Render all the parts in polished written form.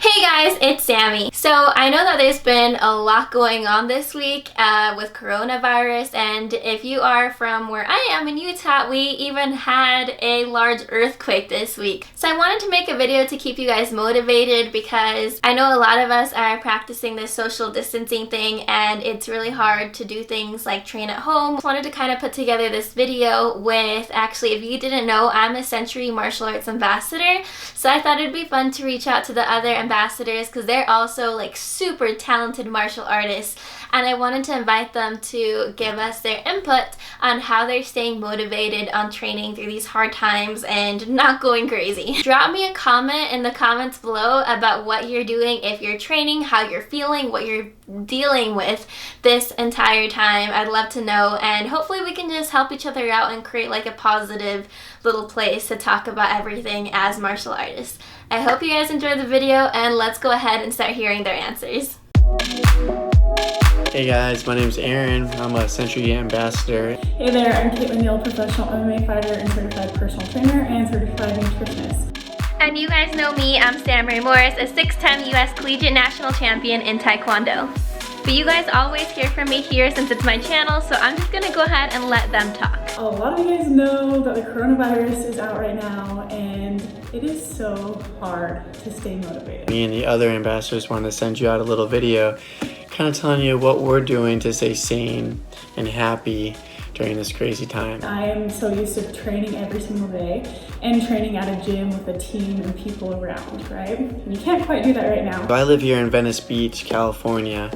Hey guys, it's Sammy. So I know that there's been a lot going on this week with coronavirus, and if you are from where I am in Utah, we even had a large earthquake this week. So I wanted to make a video to keep you guys motivated because I know a lot of us are practicing this social distancing thing and it's really hard to do things like train at home. I wanted to kind of put together this video with, actually, if you didn't know, I'm a Samery martial arts ambassador, so I thought it'd be fun to reach out to the other ambassadors because they're also like super talented martial artists, and I wanted to invite them to give us their input on how they're staying motivated on training through these hard times and not going crazy. Drop me a comment in the comments below about what you're doing if you're training, how you're feeling, what you're dealing with this entire time. I'd love to know, and hopefully we can just help each other out and create like a positive little place to talk about everything as martial artists. I hope you guys enjoyed the video, and let's go ahead and start hearing their answers. Hey guys, my name's Erin. I'm a Samery ambassador. Hey there, I'm Caitlin, professional MMA fighter and certified personal trainer and certified nutritionist. And you guys know me, I'm Samery Morris, a 6-time US Collegiate National Champion in Taekwondo. But you guys always hear from me here since it's my channel, so I'm just gonna go ahead and let them talk. A lot of you guys know that the coronavirus is out right now, and it is so hard to stay motivated. Me and the other ambassadors want to send you out a little video kind of telling you what we're doing to stay sane and happy during this crazy time. I am so used to training every single day and training at a gym with a team and people around, right? And you can't quite do that right now. I live here in Venice Beach, California.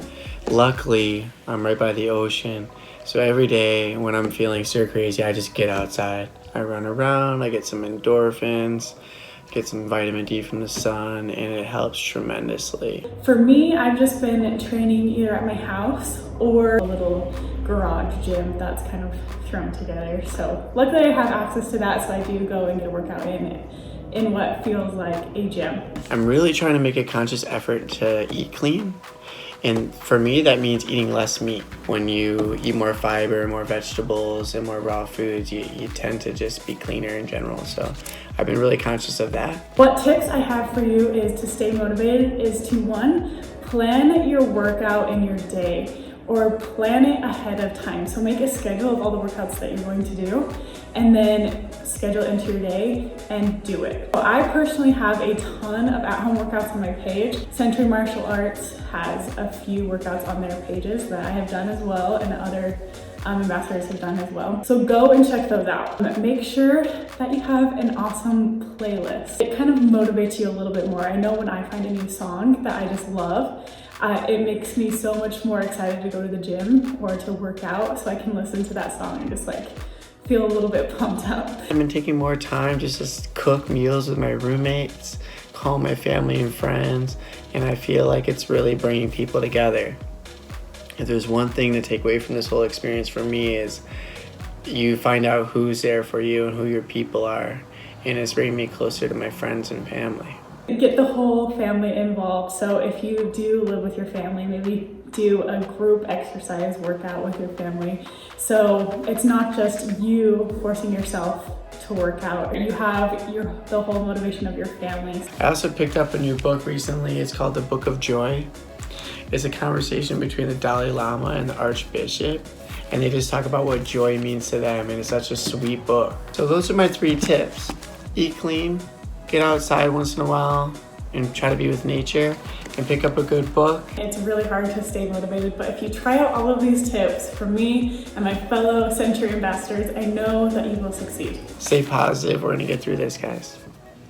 Luckily, I'm right by the ocean. So every day when I'm feeling stir crazy, I just get outside. I run around, I get some endorphins, get some vitamin D from the sun, and it helps tremendously. For me, I've just been training either at my house or a little garage gym that's kind of thrown together. So luckily I have access to that, so I do go and get a workout in what feels like a gym. I'm really trying to make a conscious effort to eat clean. And for me, that means eating less meat. When you eat more fiber, more vegetables, and more raw foods, you tend to just be cleaner in general. So I've been really conscious of that. What tips I have for you is to stay motivated is to, one, plan your workout in your day, or plan it ahead of time. So make a schedule of all the workouts that you're going to do, and then schedule it into your day and do it. So I personally have a ton of at-home workouts on my page. Samery Martial Arts has a few workouts on their pages that I have done as well, and other ambassadors have done as well. So go and check those out. Make sure that you have an awesome playlist. It kind of motivates you a little bit more. I know when I find a new song that I just love, it makes me so much more excited to go to the gym or to work out, so I can listen to that song and just like feel a little bit pumped up. I've been taking more time just to cook meals with my roommates, call my family and friends, and I feel like it's really bringing people together. If there's one thing to take away from this whole experience for me is you find out who's there for you and who your people are, and it's bringing me closer to my friends and family. Get the whole family involved. So if you do live with your family, maybe do a group exercise workout with your family. So it's not just you forcing yourself to work out. You have the whole motivation of your family. I also picked up a new book recently. It's called The Book of Joy. It's a conversation between the Dalai Lama and the Archbishop, and they just talk about what joy means to them, and it's such a sweet book. So those are my 3 tips. Eat clean, get outside once in a while, and try to be with nature, and pick up a good book. It's really hard to stay motivated, but if you try out all of these tips from me and my fellow Samery ambassadors, I know that you will succeed. Stay positive. We're gonna get through this, guys.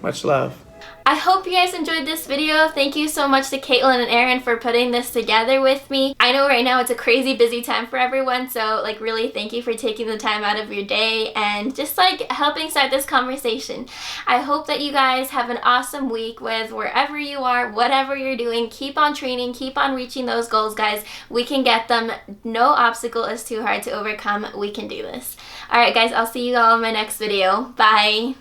Much love. I hope you guys enjoyed this video. Thank you so much to Caitlin and Erin for putting this together with me. I know right now it's a crazy busy time for everyone, so like really thank you for taking the time out of your day and just like helping start this conversation. I hope that you guys have an awesome week with wherever you are, whatever you're doing. Keep on training, keep on reaching those goals, guys. We can get them. No obstacle is too hard to overcome. We can do this. Alright guys, I'll see you all in my next video. Bye!